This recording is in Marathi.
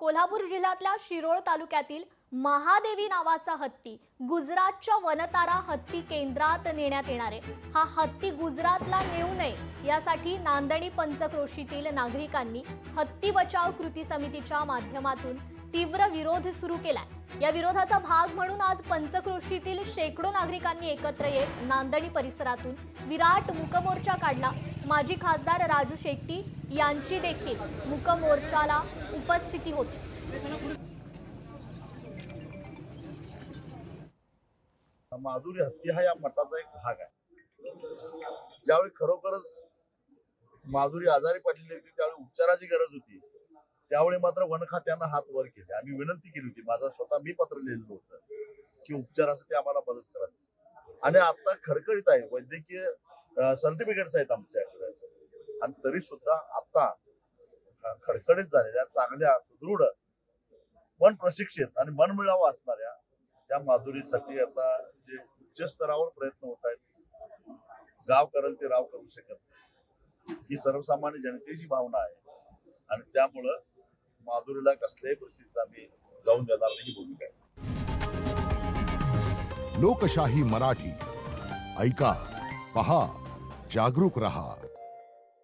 कोल्हापूर जिल्ह्यातल्या शिरोळ तालुक्यातील महादेवी नावाचा हत्ती गुजरातच्या वनतारा हत्ती केंद्रात नेण्यात येणार आहे। हा हत्ती गुजरातला नेऊ नये यासाठी नांदणी पंचक्रोशीतील नागरिकांनी हत्ती बचाव कृती समितीच्या माध्यमातून तीव्र विरोध सुरू केलाय। या विरोधाचा भाग म्हणून आज पंचक्रोशीतील शेकडो नागरिकांनी एकत्र येत नांदणी परिसरातून विराट मूकमोर्चा काढला। माजी खासदार राजू शेट्टी यांची देखील मूकमोर्चाला उपस्थिती होती। माधुरी हत्ती हा या मठाचा एक भाग आहे। ज्यावेळी खरोखरच माधुरी आजारी पडलेली होती, त्यावेळी उपचाराची गरज होती, त्यावेळी मात्र वन खात्यानं हात वर केले। आम्ही विनंती केली होती, माझा स्वतः मी पत्र लिहिलं होतं की उपचारासाठी आम्हाला मदत करा। आणि आता खडखडीत आहे, वैद्यकीय सर्टिफिकेट्स आहेत आमच्याकडे, आणि तरी सुद्धा आता खडखडीत झालेल्या चांगल्या सुदृढ मन प्रशिक्षित आणि मनमिळावा असणाऱ्या त्या माधुरीसाठी आता जे उच्च स्तरावर प्रयत्न होत आहेत, गाव करेल ते राव करू शकत नाही, ही सर्वसामान्य जनतेची भावना आहे। आणि त्यामुळं माधुरीला कसल्याही परिस्थितीत आम्ही जाऊन देणार नाही ही भूमिका आहे। लोकशाही मराठी ऐका, पहा, जागरूक रहा।